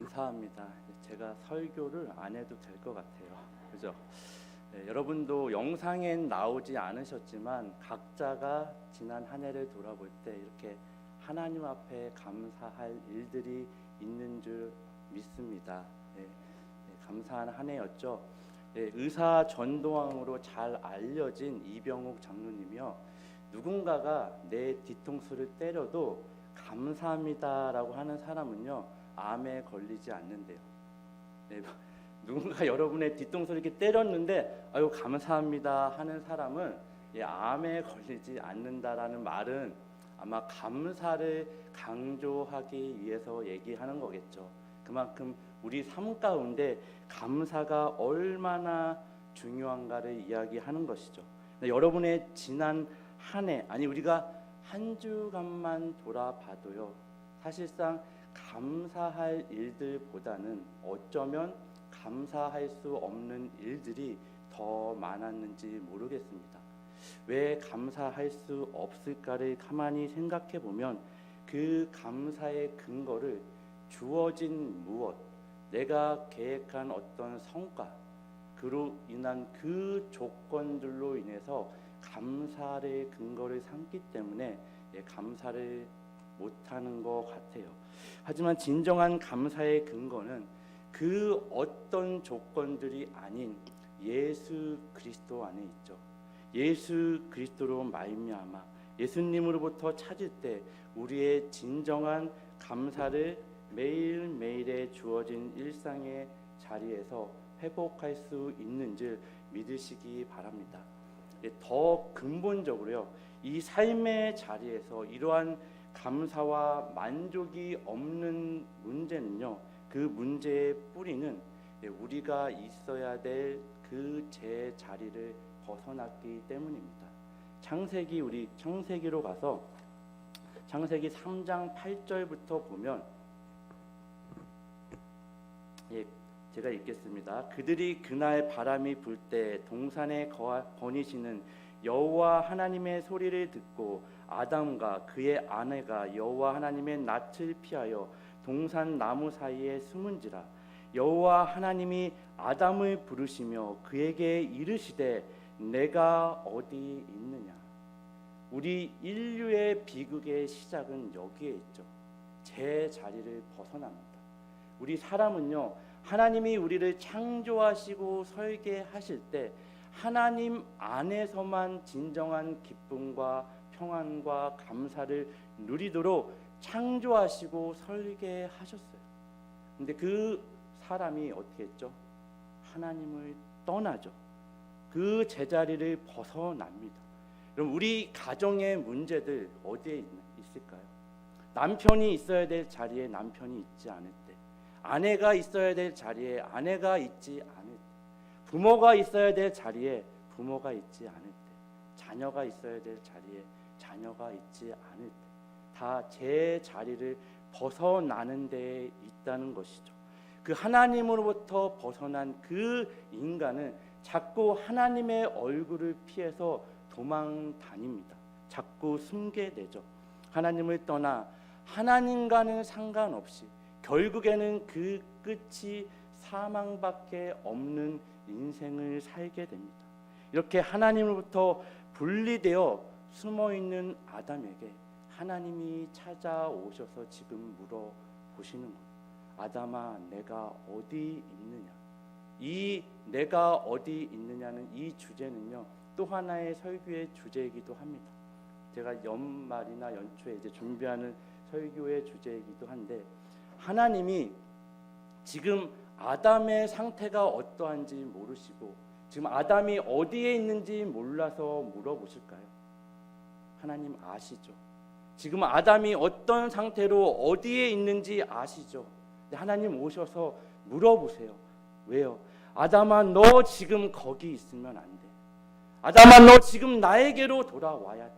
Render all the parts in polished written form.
감사합니다. 제가 설교를 안 해도 될 것 같아요. 그죠? 네, 여러분도 영상엔 나오지 않으셨지만 각자가 지난 한 해를 돌아볼 때 이렇게 하나님 앞에 감사할 일들이 있는 줄 믿습니다. 네, 감사한 한 해였죠. 네, 의사 전도왕으로 잘 알려진 이병욱 장로님이요. 누군가가 내 뒤통수를 때려도 감사합니다라고 하는 사람은요, 암에 걸리지 않는데요. 네, 누군가 여러분의 뒤통수를 이렇게 때렸는데 아유 감사합니다 하는 사람은 암에 걸리지 않는다라는 말은 아마 감사를 강조하기 위해서 얘기하는 거겠죠. 그만큼 우리 삶 가운데 감사가 얼마나 중요한가를 이야기하는 것이죠. 여러분의 지난 한 해, 아니 우리가 한 주간만 돌아봐도요, 사실상 감사할 일들보다는 어쩌면 감사할 수 없는 일들이 더 많았는지 모르겠습니다. 왜 감사할 수 없을까를 가만히 생각해 보면 그 감사의 근거를 주어진 무엇, 내가 계획한 어떤 성과, 그로 인한 그 조건들로 인해서 감사의 근거를 삼기 때문에 감사를 못하는 것 같아요. 하지만 진정한 감사의 근거는 그 어떤 조건들이 아닌 예수 그리스도 안에 있죠. 예수 그리스도로 말미암아 예수님으로부터 찾을 때 우리의 진정한 감사를 매일매일에 주어진 일상의 자리에서 회복할 수 있는 줄 믿으시기 바랍니다. 더 근본적으로요, 이 삶의 자리에서 이러한 감사와 만족이 없는 문제는요, 그 문제의 뿌리는 우리가 있어야 될 그 제자리를 벗어났기 때문입니다. 우리 창세기로 가서 창세기 3장 8절부터 보면 제가 읽겠습니다. 그들이 그날 바람이 불 때 동산에 거니시는 여호와 하나님의 소리를 듣고 아담과 그의 아내가 여호와 하나님의 낯을 피하여 동산 나무 사이에 숨은지라. 여호와 하나님이 아담을 부르시며 그에게 이르시되 내가 어디 있느냐. 우리 인류의 비극의 시작은 여기에 있죠. 제 자리를 벗어납니다. 우리 사람은요, 하나님이 우리를 창조하시고 설계하실 때 하나님 안에서만 진정한 기쁨과 평안과 감사를 누리도록 창조하시고 설계하셨어요. 근데 그 사람이 어떻게 했죠? 하나님을 떠나죠. 그 제자리를 벗어납니다. 그럼 우리 가정의 문제들 어디에 있을까요? 남편이 있어야 될 자리에 남편이 있지 않을 때, 아내가 있어야 될 자리에 아내가 있지 않을 때, 부모가 있어야 될 자리에 부모가 있지 않을 때, 자녀가 있어야 될 자리에 자녀가 있지 않을 때, 다 제 자리를 벗어나는 데에 있다는 것이죠. 그 하나님으로부터 벗어난 그 인간은 자꾸 하나님의 얼굴을 피해서 도망 다닙니다. 자꾸 숨게 되죠. 하나님을 떠나 하나님과는 상관없이 결국에는 그 끝이 사망밖에 없는 인생을 살게 됩니다. 이렇게 하나님으로부터 분리되어 숨어있는 아담에게 하나님이 찾아오셔서 지금 물어보시는 거예요. 아담아, 내가 어디 있느냐. 이 내가 어디 있느냐는 이 주제는요, 또 하나의 설교의 주제이기도 합니다. 제가 연말이나 연초에 이제 준비하는 설교의 주제이기도 한데, 하나님이 지금 아담의 상태가 어떠한지 모르시고 지금 아담이 어디에 있는지 몰라서 물어보실까요? 하나님 아시죠. 지금 아담이 어떤 상태로 어디에 있는지 아시죠. 하나님 오셔서 물어보세요. 왜요? 아담아, 너 지금 거기 있으면 안 돼. 아담아, 너 지금 나에게로 돌아와야 돼.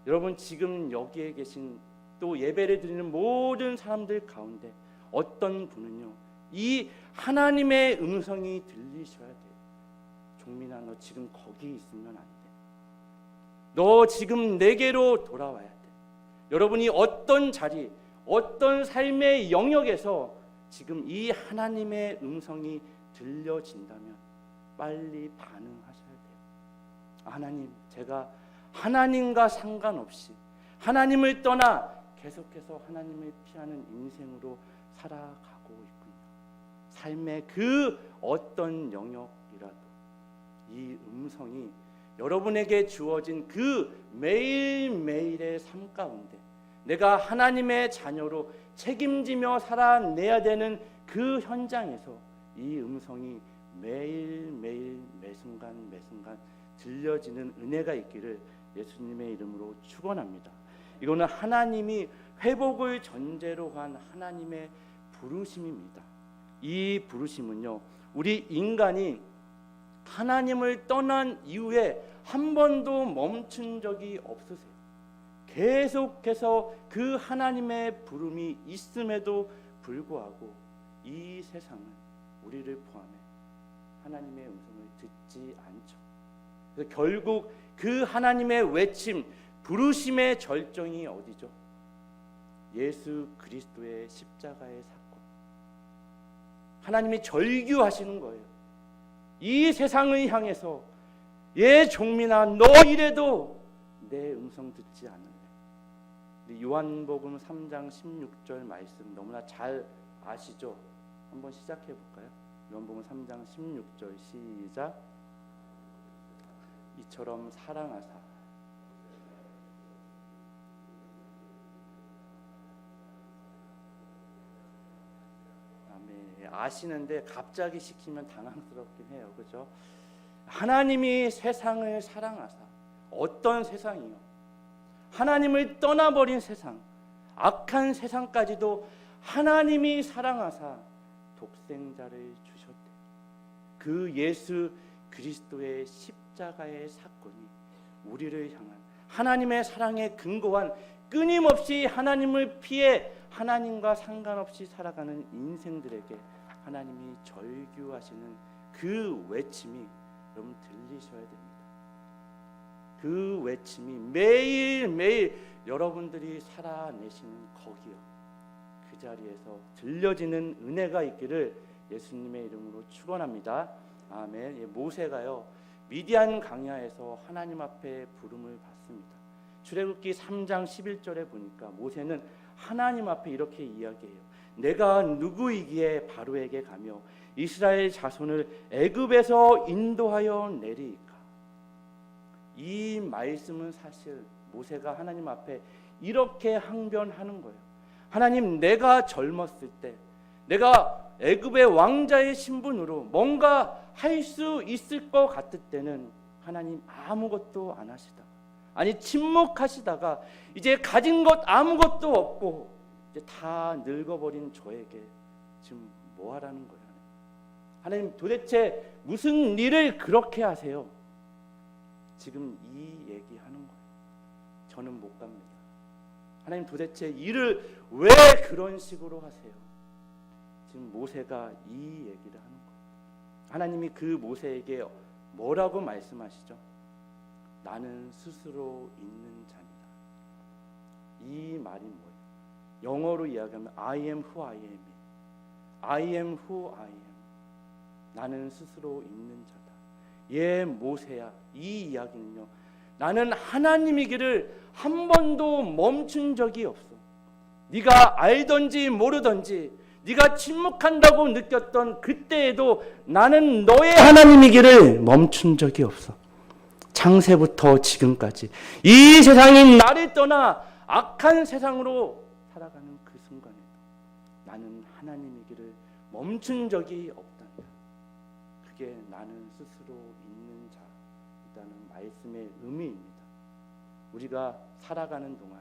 여러분, 지금 여기에 계신 또 예배를 드리는 모든 사람들 가운데 어떤 분은요, 이 하나님의 음성이 들리셔야 돼요. 종민아, 너 지금 거기 있으면 안 돼. 너 지금 내게로 돌아와야 돼. 여러분이 어떤 자리, 어떤 삶의 영역에서 지금 이 하나님의 음성이 들려진다면 빨리 반응하셔야 돼요. 하나님, 제가 하나님과 상관없이 하나님을 떠나 계속해서 하나님을 피하는 인생으로 살아가고 있군요. 삶의 그 어떤 영역이라도 이 음성이 여러분에게 주어진 그 매일매일의 삶 가운데 내가 하나님의 자녀로 책임지며 살아내야 되는 그 현장에서 이 음성이 매일매일 매순간 들려지는 은혜가 있기를 예수님의 이름으로 축원합니다. 이거는 하나님이 회복을 전제로 한 하나님의 부르심입니다. 이 부르심은요, 우리 인간이 하나님을 떠난 이후에 한 번도 멈춘 적이 없으세요. 계속해서 그 하나님의 부름이 있음에도 불구하고 이 세상은 우리를 포함해 하나님의 음성을 듣지 않죠. 그래서 결국 그 하나님의 외침, 부르심의 절정이 어디죠? 예수 그리스도의 십자가의 사건. 하나님이 절규하시는 거예요. 이 세상을 향해서 예 종민아, 너 이래도 내 음성 듣지 않는데. 요한복음 3장 16절 말씀 너무나 잘 아시죠? 한번 시작해 볼까요? 요한복음 3장 16절 시작. 이처럼 사랑하사 아멘. 아시는데 갑자기 시키면 당황스럽긴 해요. 그렇죠? 하나님이 세상을 사랑하사, 어떤 세상이요? 하나님을 떠나버린 세상, 악한 세상까지도 하나님이 사랑하사 독생자를 주셨대요. 그 예수 그리스도의 십자가의 사건이 우리를 향한 하나님의 사랑에 근거한, 끊임없이 하나님을 피해 하나님과 상관없이 살아가는 인생들에게 하나님이 절규하시는 그 외침이 여러분 들리셔야 됩니다. 그 외침이 매일매일 여러분들이 살아내시는 거기요, 그 자리에서 들려지는 은혜가 있기를 예수님의 이름으로 축원합니다. 아멘. 모세가요, 미디안 광야에서 하나님 앞에 부름을 받습니다. 출애굽기 3장 11절에 보니까 모세는 하나님 앞에 이렇게 이야기해요. 내가 누구이기에 바로에게 가며 이스라엘 자손을 애굽에서 인도하여 내리이까. 이 말씀은 사실 모세가 하나님 앞에 이렇게 항변하는 거예요. 하나님, 내가 젊었을 때, 내가 애굽의 왕자의 신분으로 뭔가 할 수 있을 것 같을 때는 하나님 아무것도 안 하시다가, 아니 침묵하시다가 이제 가진 것 아무것도 없고 이제 다 늙어버린 저에게 지금 뭐 하라는 거예요? 하나님, 도대체 무슨 일을 그렇게 하세요? 지금 이 얘기하는 거예요. 저는 못 갑니다. 하나님, 도대체 일을 왜 그런 식으로 하세요? 지금 모세가 이 얘기를 하는 거예요. 하나님이 그 모세에게 뭐라고 말씀하시죠? 나는 스스로 있는 자니다. 이 말이 뭐예요? 영어로 이야기하면 I am who I am. I am who I am. 나는 스스로 있는 자다. 예, 모세야, 이 이야기는요, 나는 하나님이기를 한 번도 멈춘 적이 없어. 네가 알던지 모르던지, 네가 침묵한다고 느꼈던 그때에도 나는 너의 하나님이기를 멈춘 적이 없어. 창세부터 지금까지 이 세상이 나를 떠나 악한 세상으로 살아가는 그 순간에도 나는 하나님이기를 멈춘 적이 없단다. 그게 나는 스스로 있는 자라는 말씀의 의미입니다. 우리가 살아가는 동안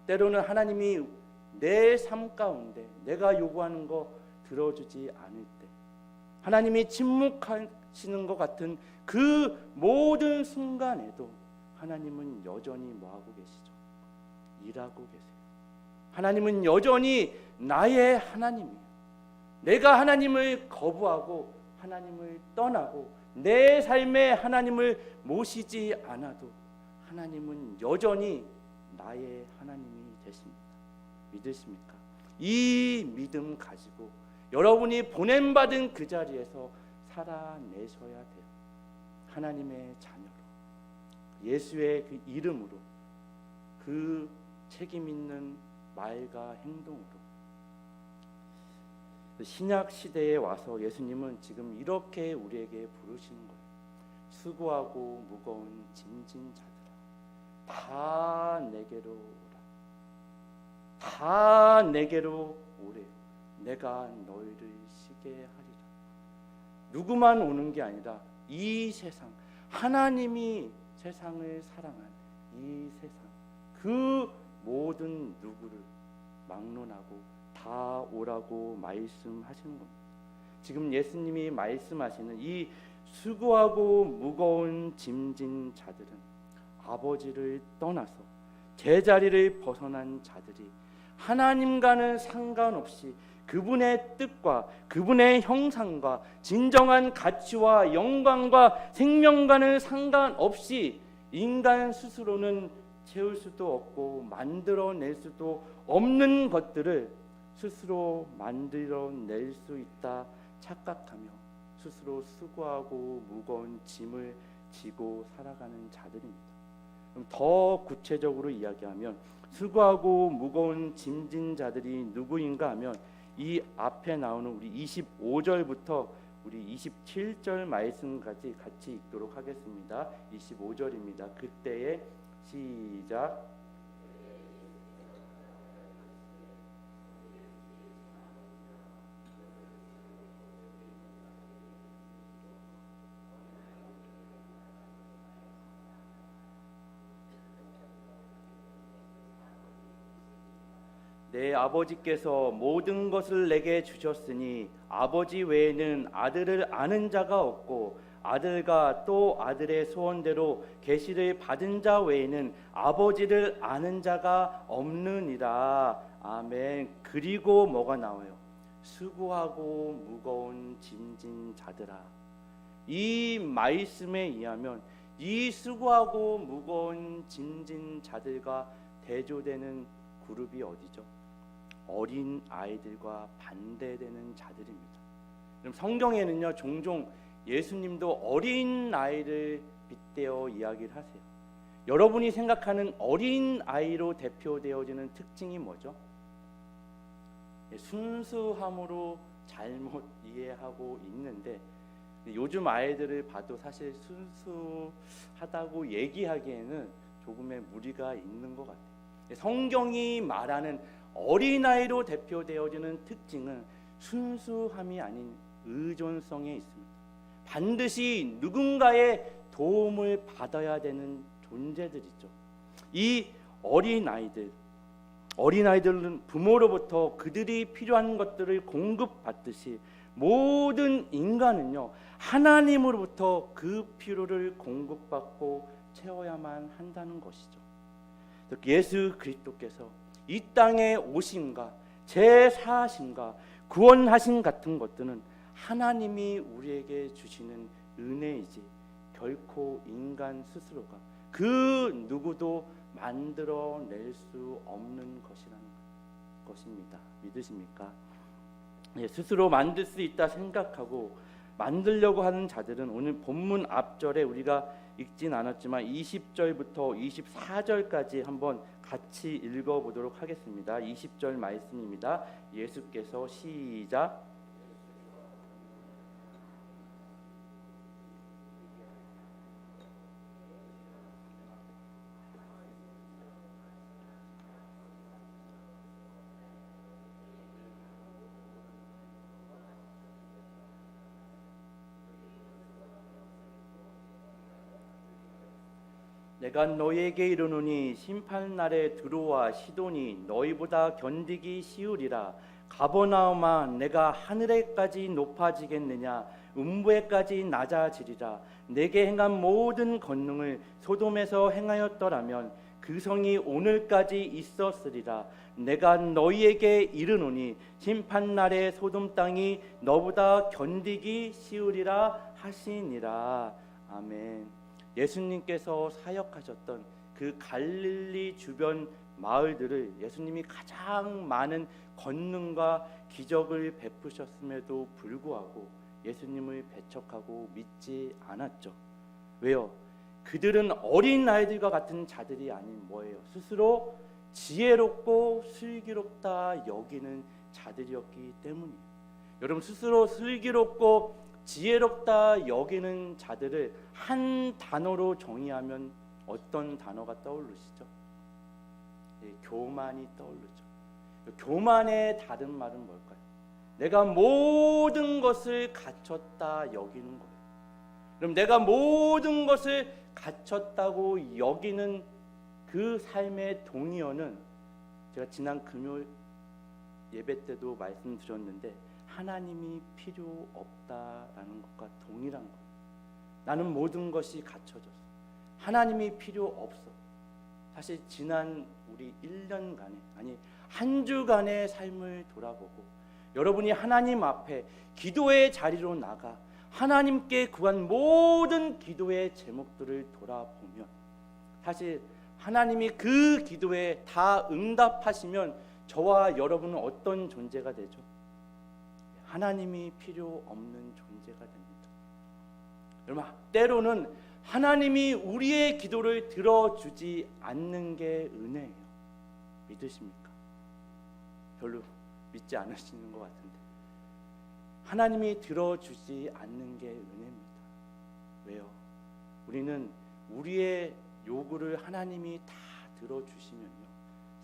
때로는 하나님이 내 삶 가운데 내가 요구하는 거 들어주지 않을 때, 하나님이 침묵하시는 것 같은 그 모든 순간에도 하나님은 여전히 뭐하고 계시죠? 일하고 계세요. 하나님은 여전히 나의 하나님이에요. 내가 하나님을 거부하고 하나님을 떠나고 내 삶에 하나님을 모시지 않아도 하나님은 여전히 나의 하나님이 되십니다. 믿으십니까? 이 믿음 가지고 여러분이 보냄받은 그 자리에서 살아내셔야 돼요. 하나님의 자녀로, 예수의 그 이름으로, 그 책임 있는 말과 행동으로. 신약 시대에 와서 예수님은 지금 이렇게 우리에게 부르시는 거예요. 수고하고 무거운 짐진 자들아, 다 내게로 오라. 다 내게로 오래. 내가 너희를 쉬게 하리라. 누구만 오는 게 아니라 이 세상, 하나님이 세상을 사랑한 이 세상, 그 모든 누구를 막론하고 다 오라고 말씀하시는 겁니다. 지금 예수님이 말씀하시는 이 수고하고 무거운 짐진 자들은 아버지를 떠나서 제자리를 벗어난 자들이 하나님과는 상관없이 그분의 뜻과 그분의 형상과 진정한 가치와 영광과 생명과는 상관없이 인간 스스로는 채울 수도 없고 만들어낼 수도 없는 것들을 스스로 만들어낼 수 있다 착각하며 스스로 수고하고 무거운 짐을 지고 살아가는 자들입니다. 그럼 더 구체적으로 이야기하면 수고하고 무거운 짐진 자들이 누구인가 하면 이 앞에 나오는 우리 25절부터 우리 27절 말씀까지 같이 읽도록 하겠습니다. 25절입니다. 그때의 시작. 내 아버지께서 모든 것을 내게 주셨으니 아버지 외에는 아들을 아는 자가 없고 아들과 또 아들의 소원대로 계시를 받은 자 외에는 아버지를 아는 자가 없느니라. 아멘. 그리고 뭐가 나와요? 수고하고 무거운 짐진 자들아. 이 말씀에 의하면 이 수고하고 무거운 짐진 자들과 대조되는 그룹이 어디죠? 어린 아이들과 반대되는 자들입니다. 그럼 성경에는요 종종 예수님도 어린 아이를 빗대어 이야기를 하세요. 여러분이 생각하는 어린 아이로 대표되어지는 특징이 뭐죠? 순수함으로 잘못 이해하고 있는데 요즘 아이들을 봐도 사실 순수하다고 얘기하기에는 조금의 무리가 있는 것 같아요. 성경이 말하는 어린아이로 대표되어지는 특징은 순수함이 아닌 의존성에 있습니다. 반드시 누군가의 도움을 받아야 되는 존재들이죠. 이 어린아이들은 부모로부터 그들이 필요한 것들을 공급받듯이 모든 인간은요 하나님으로부터 그 필요를 공급받고 채워야만 한다는 것이죠. 예수 그리스도께서 이 땅에 오심과 제사하심과 구원하심 같은 것들은 하나님이 우리에게 주시는 은혜이지 결코 인간 스스로가 그 누구도 만들어낼 수 없는 것이라는 것입니다. 믿으십니까? 스스로 만들 수 있다 생각하고 만들려고 하는 자들은 오늘 본문 앞절에 우리가 읽진 않았지만 20절부터 24절까지 한번 같이 읽어보도록 하겠습니다. 20절 말씀입니다. 예수께서 시작. 내가 너희에게 이르노니 심판날에 두로와 시돈이 너희보다 견디기 쉬우리라. 가버나움아 내가 하늘에까지 높아지겠느냐 음부에까지 낮아지리라. 내게 행한 모든 권능을 소돔에서 행하였더라면 그 성이 오늘까지 있었으리라. 내가 너희에게 이르노니 심판날에 소돔 땅이 너보다 견디기 쉬우리라 하시니라. 아멘. 예수님께서 사역하셨던 그 갈릴리 주변 마을들을 예수님이 가장 많은 권능과 기적을 베푸셨음에도 불구하고 예수님을 배척하고 믿지 않았죠. 왜요? 그들은 어린 아이들과 같은 자들이 아닌 뭐예요? 스스로 지혜롭고 슬기롭다 여기는 자들이었기 때문이에요. 여러분, 스스로 슬기롭고 지혜롭다 여기는 자들을 한 단어로 정의하면 어떤 단어가 떠오르시죠? 교만이 떠오르죠. 교만의 다른 말은 뭘까요? 내가 모든 것을 갖췄다 여기는 거예요. 그럼 내가 모든 것을 갖췄다고 여기는 그 삶의 동의어는 제가 지난 금요일 예배 때도 말씀드렸는데 하나님이 필요 없다라는 것과 동일한 거예요. 나는 모든 것이 갖춰졌어. 하나님이 필요 없어. 사실 지난 우리 1년간의 아니 한 주간의 삶을 돌아보고 여러분이 하나님 앞에 기도의 자리로 나가 하나님께 구한 모든 기도의 제목들을 돌아보면 사실 하나님이 그 기도에 다 응답하시면 저와 여러분은 어떤 존재가 되죠? 하나님이 필요 없는 존재가 됩니다. 여러분, 때로는 하나님이 우리의 기도를 들어주지 않는 게 은혜예요. 믿으십니까? 별로 믿지 않으시는 것 같은데 하나님이 들어주지 않는 게 은혜입니다. 왜요? 우리는 우리의 요구를 하나님이 다 들어주시면요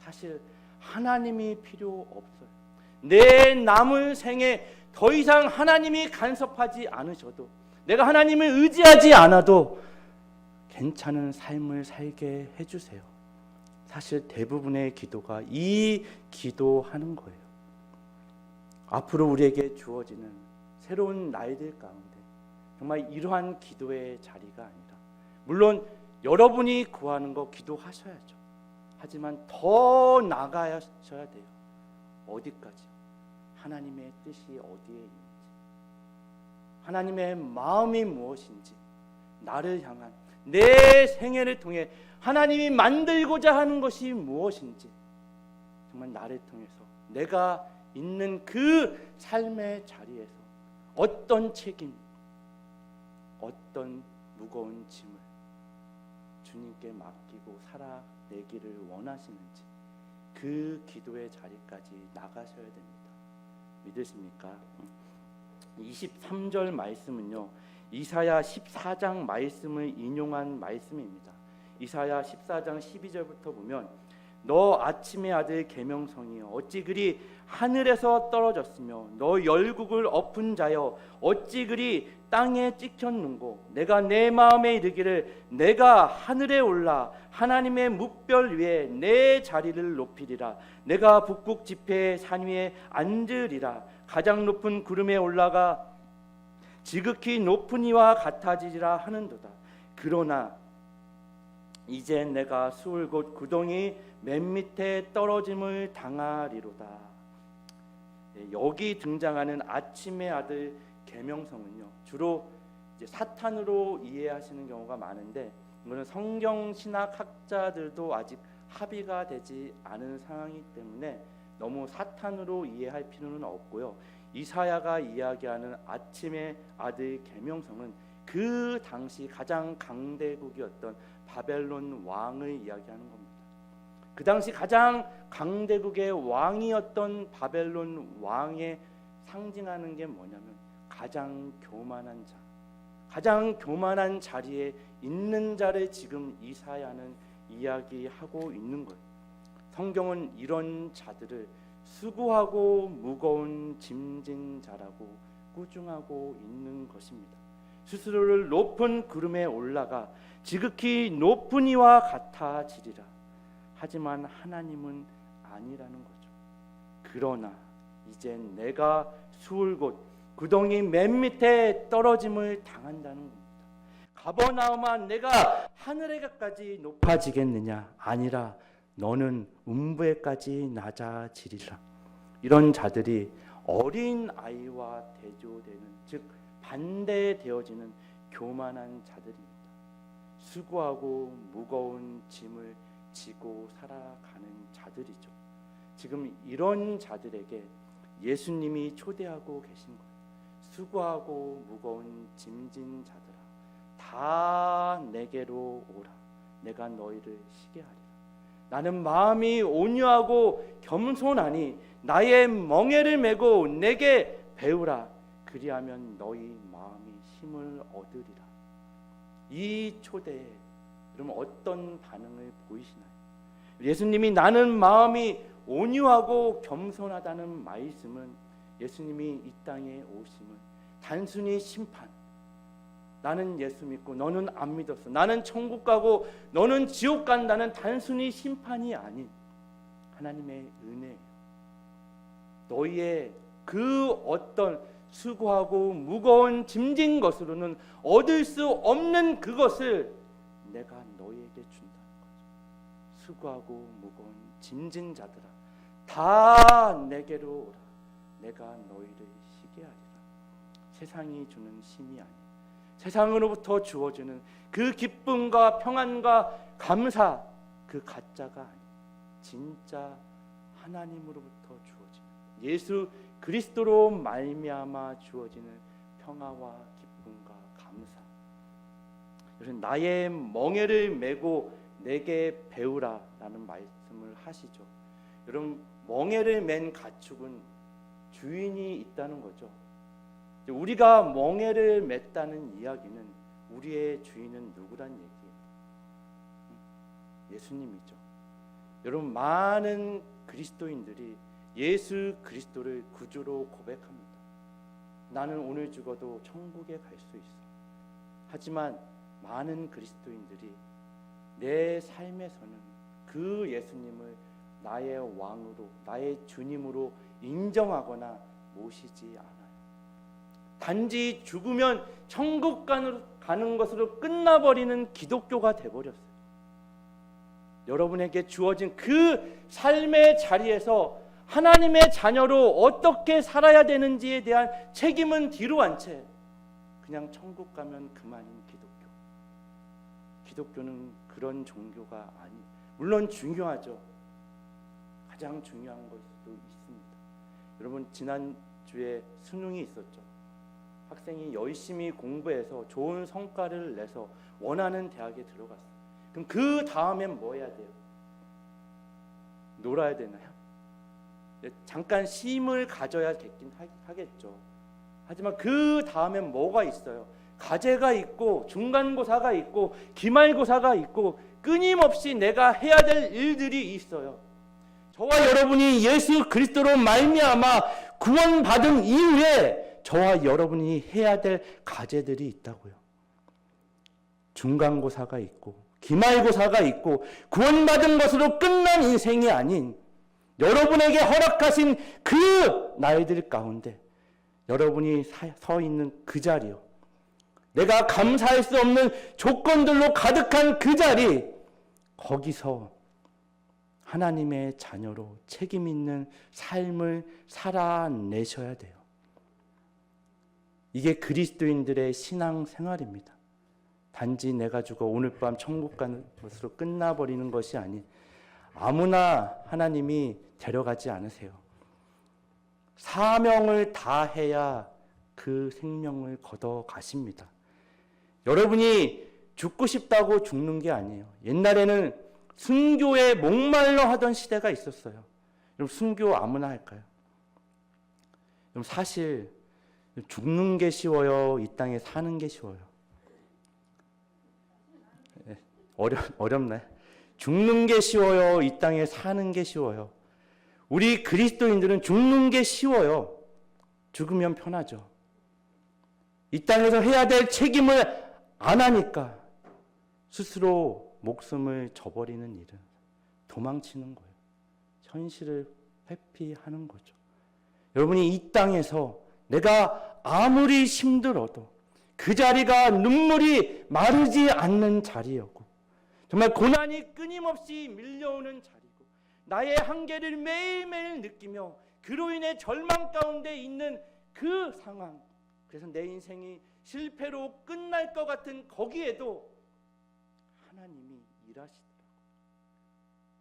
사실 하나님이 필요 없어요. 내 남은 생에 더 이상 하나님이 간섭하지 않으셔도 내가 하나님을 의지하지 않아도 괜찮은 삶을 살게 해주세요. 사실 대부분의 기도가 이 기도하는 거예요. 앞으로 우리에게 주어지는 새로운 날들 가운데 정말 이러한 기도의 자리가 아니라 물론 여러분이 구하는 거 기도하셔야죠. 하지만 더 나아가셔야 돼요. 어디까지요? 하나님의 뜻이 어디에 있는지, 하나님의 마음이 무엇인지, 나를 향한 내 생애를 통해 하나님이 만들고자 하는 것이 무엇인지 정말 나를 통해서 내가 있는 그 삶의 자리에서 어떤 책임, 어떤 무거운 짐을 주님께 맡기고 살아내기를 원하시는지 그 기도의 자리까지 나가셔야 됩니다. 믿으십니까? 23절 말씀은요 이사야 14장 말씀을 인용한 말씀입니다. 이사야 14장 12절부터 보면 너 아침의 아들 계명성이여 어찌 그리 하늘에서 떨어졌으며 너 열국을 엎은 자여 어찌 그리 땅에 찍혔는고 내가 내 마음에 이르기를 내가 하늘에 올라 하나님의 뭇별 위에 내 자리를 높이리라 내가 북극 지폐의 산 위에 앉으리라 가장 높은 구름에 올라가 지극히 높은 이와 같아지리라 하는도다. 그러나 이제 내가 수울 곧 구덩이 맨 밑에 떨어짐을 당하리로다. 여기 등장하는 아침의 아들 계명성은요 주로 이제 사탄으로 이해하시는 경우가 많은데 이거는 성경 신학 학자들도 아직 합의가 되지 않은 상황이기 때문에 너무 사탄으로 이해할 필요는 없고요. 이사야가 이야기하는 아침의 아들 계명성은 그 당시 가장 강대국이었던 바벨론 왕을 이야기하는 겁니다. 그 당시 가장 강대국의 왕이었던 바벨론 왕의 상징하는 게 뭐냐면 가장 교만한 자, 가장 교만한 자리에 있는 자를 지금 이사야는 이야기하고 있는 거예요. 성경은 이런 자들을 수고하고 무거운 짐진 자라고 꾸중하고 있는 것입니다. 스스로를 높은 구름에 올라가 지극히 높은 이와 같아지리라. 하지만 하나님은 아니라는 거죠. 그러나 이젠 내가 수울 곳 구덩이 맨 밑에 떨어짐을 당한다는 겁니다. 가버나움아 내가 하늘에까지 높아지겠느냐? 아니라 너는 음부에까지 낮아지리라. 이런 자들이 어린 아이와 대조되는 즉 반대되어지는 교만한 자들입니다. 수고하고 무거운 짐을 지고 살아가는 자들이죠. 지금 이런 자들에게 예수님이 초대하고 계신 거예요. 수고하고 무거운 짐진 자들아, 다 내게로 오라. 내가 너희를 쉬게 하리라. 나는 마음이 온유하고 겸손하니 나의 멍에를 메고 내게 배우라. 그리하면 너희 마음이 힘을 얻으리라. 이 초대에 여러분 어떤 반응을 보이시나요? 예수님이 나는 마음이 온유하고 겸손하다는 말씀은 예수님이 이 땅에 오심은 단순히 심판, 나는 예수 믿고 너는 안 믿었어, 나는 천국 가고 너는 지옥 간다는 단순히 심판이 아닌 하나님의 은혜예요. 너희의 그 어떤 수고하고 무거운 짐진 것으로는 얻을 수 없는 그것을 내가 너희에게 준다는 거죠. 수고하고 무거운 짐진 자들아, 다 내게로 오라. 내가 너희를 쉬게 하리라. 세상이 주는 쉼이 아닌, 세상으로부터 주어지는 그 기쁨과 평안과 감사, 그 가짜가 아닌 진짜 하나님으로부터 주어지는 예수 그리스도로 말미암아 주어지는 평화와 기쁨과 감사. 여러분, 나의 멍에를 메고 내게 배우라라는 말씀을 하시죠. 여러분, 멍에를 맨 가축은 주인이 있다는 거죠. 우리가 멍에를 맸다는 이야기는 우리의 주인은 누구란 얘기예요? 예수님이죠. 여러분, 많은 그리스도인들이 예수 그리스도를 구주로 고백합니다. 나는 오늘 죽어도 천국에 갈 수 있어. 하지만 많은 그리스도인들이 내 삶에서는 그 예수님을 나의 왕으로, 나의 주님으로 인정하거나 모시지 않아요. 단지 죽으면 천국 가는 것으로 끝나버리는 기독교가 돼버렸어요. 여러분에게 주어진 그 삶의 자리에서 하나님의 자녀로 어떻게 살아야 되는지에 대한 책임은 뒤로 한 채 그냥 천국 가면 그만인 기독교. 기독교는 그런 종교가 아니, 물론 중요하죠. 가장 중요한 걸 수도 있습니다. 여러분, 지난주에 수능이 있었죠. 학생이 열심히 공부해서 좋은 성과를 내서 원하는 대학에 들어갔어요. 그럼 그 다음엔 뭐 해야 돼요? 놀아야 되나요? 잠깐 쉼을 가져야 겠긴 하겠죠. 하지만 그 다음엔 뭐가 있어요? 과제가 있고 중간고사가 있고 기말고사가 있고 끊임없이 내가 해야 될 일들이 있어요. 저와 여러분이 예수 그리스도로 말미암아 구원받은 이후에 저와 여러분이 해야 될 과제들이 있다고요. 중간고사가 있고 기말고사가 있고 구원받은 것으로 끝난 인생이 아닌 여러분에게 허락하신 그 날들 가운데 여러분이 서 있는 그 자리요, 내가 감사할 수 없는 조건들로 가득한 그 자리, 거기서 하나님의 자녀로 책임 있는 삶을 살아내셔야 돼요. 이게 그리스도인들의 신앙 생활입니다. 단지 내가 죽어 오늘 밤 천국 가는 것으로 끝나버리는 것이 아닌 아무나 하나님이 데려가지 않으세요. 사명을 다해야 그 생명을 걷어 가십니다. 여러분이 죽고 싶다고 죽는 게 아니에요. 옛날에는 순교에 목말라 하던 시대가 있었어요. 그럼 순교 아무나 할까요? 그럼 사실 죽는 게 쉬워요? 이 땅에 사는 게 쉬워요? 어렵나요? 죽는 게 쉬워요? 이 땅에 사는 게 쉬워요? 우리 그리스도인들은 죽는 게 쉬워요. 죽으면 편하죠. 이 땅에서 해야 될 책임을 안 하니까 스스로 목숨을 저버리는 일은 도망치는 거예요. 현실을 회피하는 거죠. 여러분이 이 땅에서 내가 아무리 힘들어도 그 자리가 눈물이 마르지 않는 자리였고 정말 고난이 끊임없이 밀려오는 자리고 나의 한계를 매일매일 느끼며 그로 인해 절망 가운데 있는 그 상황, 그래서 내 인생이 실패로 끝날 것 같은 거기에도 하나님이 일하시더라고요.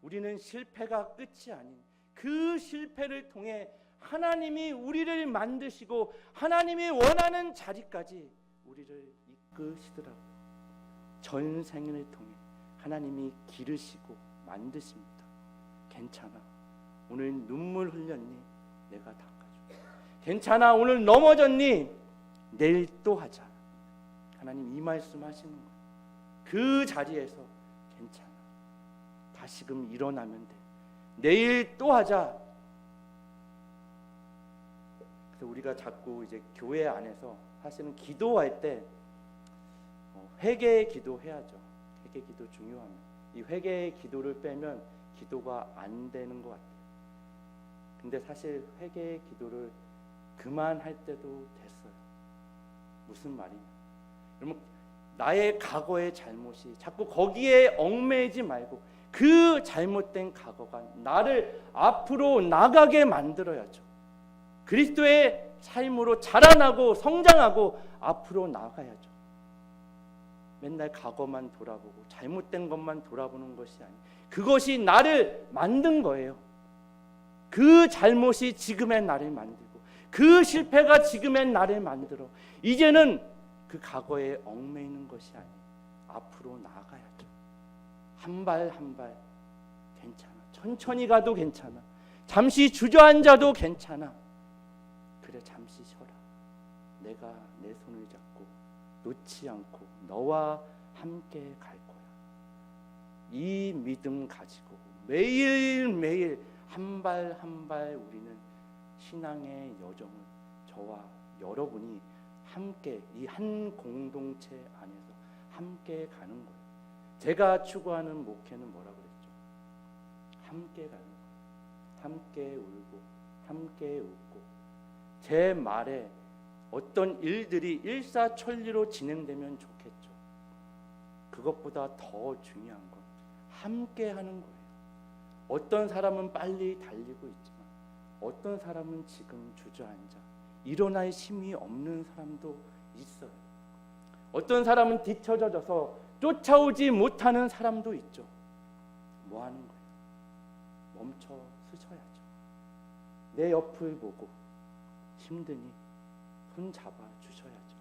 우리는 실패가 끝이 아닌 그 실패를 통해 하나님이 우리를 만드시고 하나님이 원하는 자리까지 우리를 이끄시더라고요. 전생을 통해 하나님이 기르시고 만드십니다. 괜찮아. 오늘 눈물 흘렸니? 내가 닦아줄게. 괜찮아. 오늘 넘어졌니? 내일 또 하자. 하나님 이 말씀 하시는 거예요. 그 자리에서 괜찮아. 다시금 일어나면 돼. 내일 또 하자. 그래서 우리가 자꾸 이제 교회 안에서 사실은 기도할 때 회개의 기도 해야죠. 회개 기도 중요합니다. 이 회개의 기도를 빼면 기도가 안 되는 것 같아요. 근데 사실 회개의 기도를 그만할 때도 됐어요. 무슨 말이냐? 여러분, 나의 과거의 잘못이 자꾸 거기에 얽매이지 말고 그 잘못된 과거가 나를 앞으로 나가게 만들어야죠. 그리스도의 삶으로 자라나고 성장하고 앞으로 나가야죠. 맨날 과거만 돌아보고 잘못된 것만 돌아보는 것이 아니에요. 그것이 나를 만든 거예요. 그 잘못이 지금의 나를 만들고 그 실패가 지금의 나를 만들어 이제는 그 과거에 얽매이는 것이 아니에요. 앞으로 나아가야죠. 한 발 한 발 괜찮아. 천천히 가도 괜찮아. 잠시 주저앉아도 괜찮아. 그래, 잠시 쉬어라. 내가 내 손을 잡고 놓지 않고 너와 함께 갈 거야. 이 믿음 가지고 매일매일 한 발 한 발 우리는 신앙의 여정을 저와 여러분이 함께 이 한 공동체 안에서 함께 가는 거예요. 제가 추구하는 목회는 뭐라고 그랬죠? 함께 가는 거예요. 함께 울고 함께 웃고 제 말에 어떤 일들이 일사천리로 진행되면 좋겠죠. 그것보다 더 중요한 건 함께 하는 거예요. 어떤 사람은 빨리 달리고 있지만 어떤 사람은 지금 주저앉아 일어날 힘이 없는 사람도 있어요. 어떤 사람은 뒤처져서 쫓아오지 못하는 사람도 있죠. 뭐 하는 거예요? 멈춰 서셔야죠. 내 옆을 보고 힘드니 손 잡아 주셔야죠.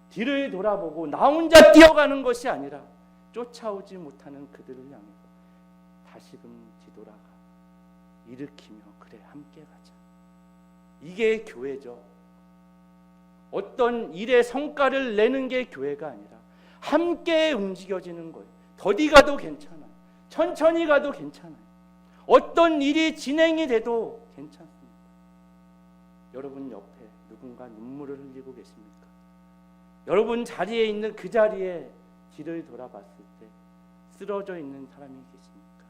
뒤를 돌아보고 나 혼자 뛰어가는 것이 아니라 쫓아오지 못하는 그들을 향해서 다시금 뒤돌아가 일으키며 그래 함께 가자. 이게 교회죠. 어떤 일의 성과를 내는 게 교회가 아니라 함께 움직여지는 거예요. 더디 가도 괜찮아요. 천천히 가도 괜찮아요. 어떤 일이 진행이 돼도 괜찮습니다. 여러분 옆에 누군가 눈물을 흘리고 계십니까? 여러분 자리에 있는 그 자리에 뒤를 돌아봤을 때 쓰러져 있는 사람이 계십니까?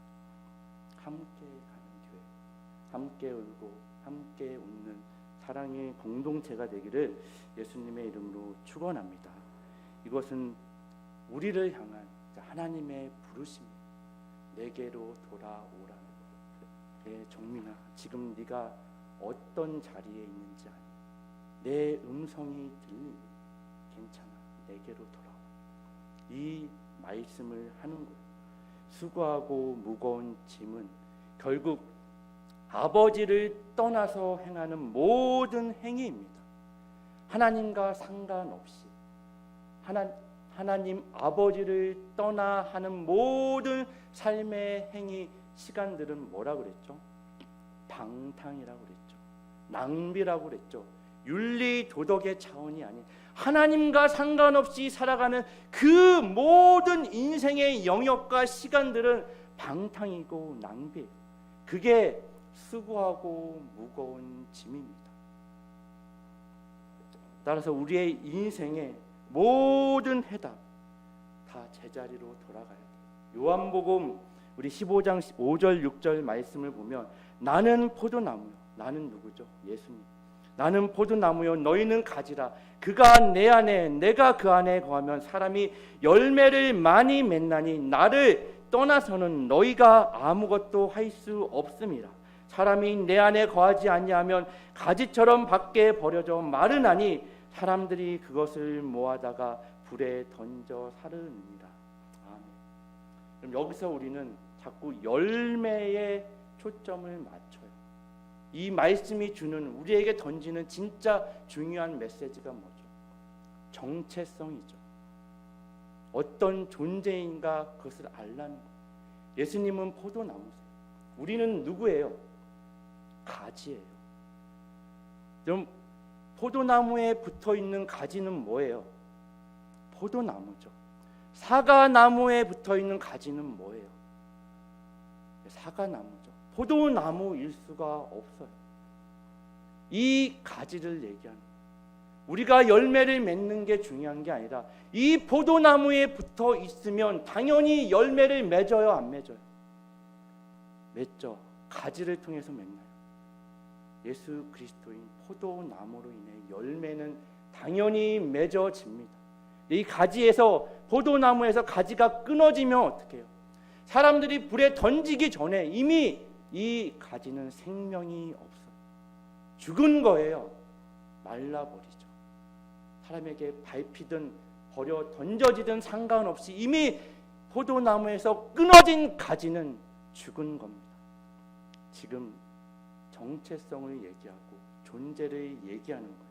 함께 가는 교회, 함께 울고 함께 웃는 사랑의 공동체가 되기를 예수님의 이름으로 축원합니다. 이것은 우리를 향한 하나님의 부르심이에요. 내게로 돌아오라는 거예요. 정민아, 지금 네가 어떤 자리에 있는지 아니? 내 음성이 들리니 괜찮아. 내게로 돌아와. 이 말씀을 하는 거예요. 수고하고 무거운 짐은 결국 아버지를 떠나서 행하는 모든 행위입니다. 하나님과 상관없이 하나님 아버지를 떠나 하는 모든 삶의 행위 시간들은 뭐라고 그랬죠? 방탕이라고 그랬죠. 낭비라고 그랬죠. 윤리 도덕의 차원이 아닌 하나님과 상관없이 살아가는 그 모든 인생의 영역과 시간들은 방탕이고 낭비예요. 그게 수고하고 무거운 짐입니다. 따라서 우리의 인생의 모든 해답 다 제자리로 돌아가야 돼요. 요한복음 우리 15장 5절 6절 말씀을 보면 나는 포도나무요. 나는 누구죠? 예수님. 나는 포도나무요 너희는 가지라. 그가 내 안에 내가 그 안에 거하면 사람이 열매를 많이 맺나니 나를 떠나서는 너희가 아무것도 할 수 없음이라. 사람이 내 안에 거하지 아니하면 가지처럼 밖에 버려져 마르나니 사람들이 그것을 모아다가 불에 던져 사르느니라. 아멘. 그럼 여기서 우리는 자꾸 열매에 초점을 맞춰요. 이 말씀이 주는, 우리에게 던지는 진짜 중요한 메시지가 뭐죠? 정체성이죠. 어떤 존재인가 그것을 알라는 거예요. 예수님은 포도나무세요. 우리는 누구예요? 가지예요. 그럼 포도나무에 붙어있는 가지는 뭐예요? 포도나무죠. 사과나무에 붙어있는 가지는 뭐예요? 사과나무죠. 포도나무일 수가 없어요. 이 가지를 얘기하는 거예요. 우리가 열매를 맺는 게 중요한 게 아니라 이 포도나무에 붙어 있으면 당연히 열매를 맺어요, 안 맺어요? 맺죠. 가지를 통해서 맺나요? 예수 그리스도인 포도나무로 인해 열매는 당연히 맺어집니다. 이 가지에서, 포도나무에서 가지가 끊어지면 어떻게 해요? 사람들이 불에 던지기 전에 이미 이 가지는 생명이 없어 죽은 거예요. 말라버리죠. 사람에게 밟히든 버려 던져지든 상관없이 이미 포도나무에서 끊어진 가지는 죽은 겁니다. 지금 정체성을 얘기하고 존재를 얘기하는 거예요.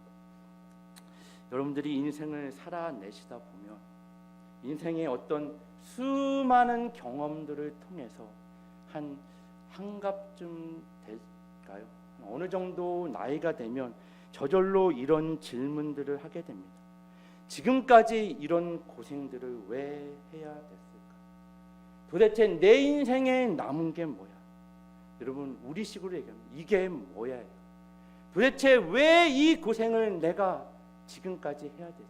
여러분들이 인생을 살아내시다 보면 인생의 어떤 수많은 경험들을 통해서 한갑쯤 될까요? 어느 정도 나이가 되면 저절로 이런 질문들을 하게 됩니다. 지금까지 이런 고생들을 왜 해야 됐을까? 도대체 내 인생에 남은 게 뭐야? 여러분, 우리식으로 얘기하면 이게 뭐야? 도대체 왜 이 고생을 내가 지금까지 해야 되지?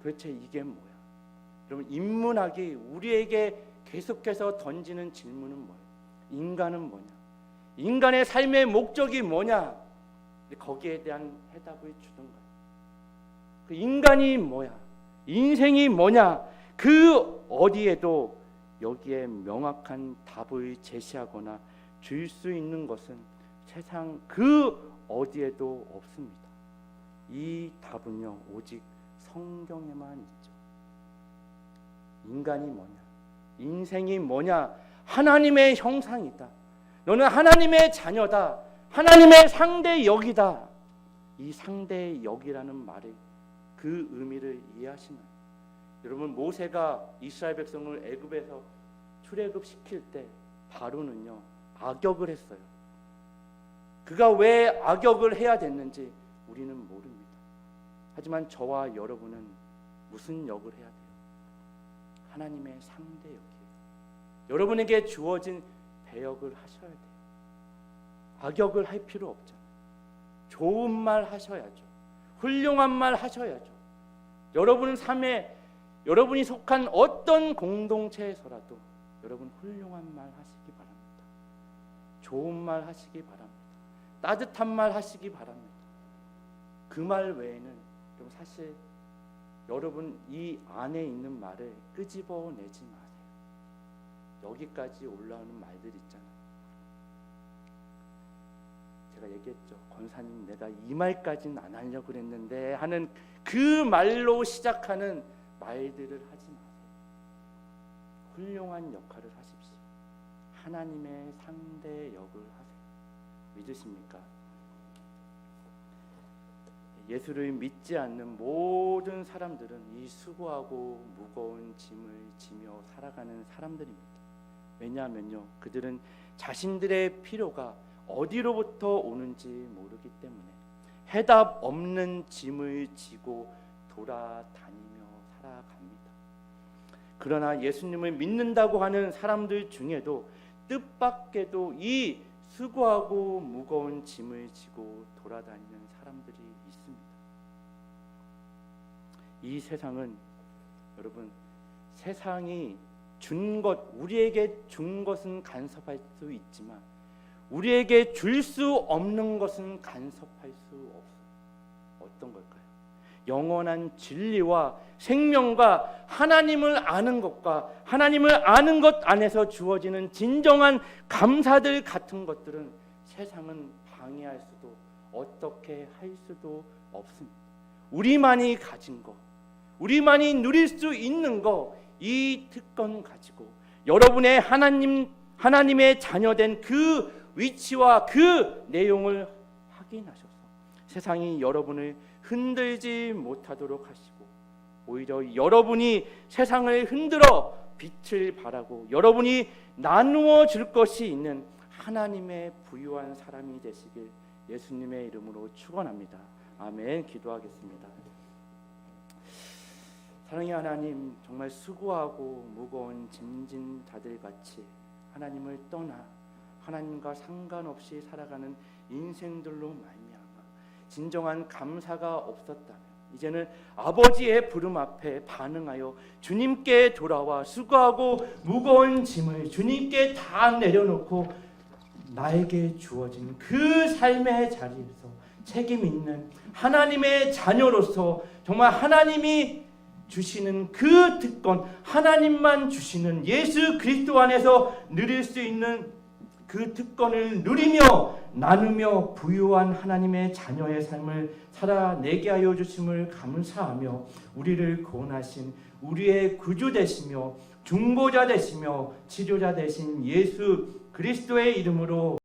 도대체 이게 뭐야? 여러분, 인문학이 우리에게 계속해서 던지는 질문은 뭐예요? 인간은 뭐냐? 인간의 삶의 목적이 뭐냐? 거기에 대한 해답을 주는 거예요. 그 인간이 뭐야? 인생이 뭐냐? 그 어디에도 여기에 명확한 답을 제시하거나 줄 수 있는 것은 세상 그 어디에도 없습니다. 이 답은요, 오직 성경에만 있죠. 인간이 뭐냐? 인생이 뭐냐? 하나님의 형상이다. 너는 하나님의 자녀다. 하나님의 상대역이다. 이 상대역이라는 말의 그 의미를 이해하시나요? 여러분, 모세가 이스라엘 백성을 애굽에서 출애굽시킬 때 바로는요, 악역을 했어요. 그가 왜 악역을 해야 됐는지 우리는 모릅니다. 하지만 저와 여러분은 무슨 역을 해야 돼요? 하나님의 상대역이에요. 여러분에게 주어진 배역을 하셔야 돼요. 악역을 할 필요 없잖아요. 좋은 말 하셔야죠. 훌륭한 말 하셔야죠. 여러분 삶에, 여러분이 속한 어떤 공동체에서라도 여러분 훌륭한 말 하시기 바랍니다. 좋은 말 하시기 바랍니다. 따뜻한 말 하시기 바랍니다. 그 말 외에는 사실 여러분 이 안에 있는 말을 끄집어내지 마세요. 여기까지 올라오는 말들 있잖아요. 제가 얘기했죠. 권사님, 내가 이 말까지는 안 하려고 그랬는데 하는 그 말로 시작하는 말들을 하지 마세요. 훌륭한 역할을 하십시오. 하나님의 상대 역을 하세요. 믿으십니까? 예수를 믿지 않는 모든 사람들은 이 수고하고 무거운 짐을 지며 살아가는 사람들입니다. 왜냐하면요, 그들은 자신들의 필요가 어디로부터 오는지 모르기 때문에 해답 없는 짐을 지고 돌아다니며 살아갑니다. 그러나 예수님을 믿는다고 하는 사람들 중에도 뜻밖에도 이 수고하고 무거운 짐을 지고 돌아다니는 사람들이 있습니다. 이 세상은 여러분, 세상이 준 것, 우리에게 준 것은 간섭할 수 있지만 우리에게 줄 수 없는 것은 간섭할 수 없어요. 어떤 걸까요? 영원한 진리와 생명과 하나님을 아는 것과 하나님을 아는 것 안에서 주어지는 진정한 감사들 같은 것들은 세상은 방해할 수도 어떻게 할 수도 없습니다. 우리만이 가진 것, 우리만이 누릴 수 있는 것, 이 특권 가지고 여러분의 하나님의 자녀된 그 위치와 그 내용을 확인하셔서 세상이 여러분을 흔들지 못하도록 하시고, 오히려 여러분이 세상을 흔들어 빛을 발하고 여러분이 나누어 줄 것이 있는 하나님의 부유한 사람이 되시길 예수님의 이름으로 축원합니다. 아멘. 기도하겠습니다. 사랑의 하나님, 정말 수고하고 무거운 짐진 자들 같이 하나님을 떠나 하나님과 상관없이 살아가는 인생들로 말미암아 진정한 감사가 없었다면 이제는 아버지의 부름 앞에 반응하여 주님께 돌아와 수고하고 무거운 짐을 주님께 다 내려놓고 나에게 주어진 그 삶의 자리에서 책임 있는 하나님의 자녀로서 정말 하나님이 주시는 그 특권, 하나님만 주시는 예수 그리스도 안에서 누릴 수 있는 그 특권을 누리며 나누며 부유한 하나님의 자녀의 삶을 살아내게 하여 주심을 감사하며, 우리를 구원하신 우리의 구주 되시며 중보자 되시며 치료자 되신 예수 그리스도의 이름으로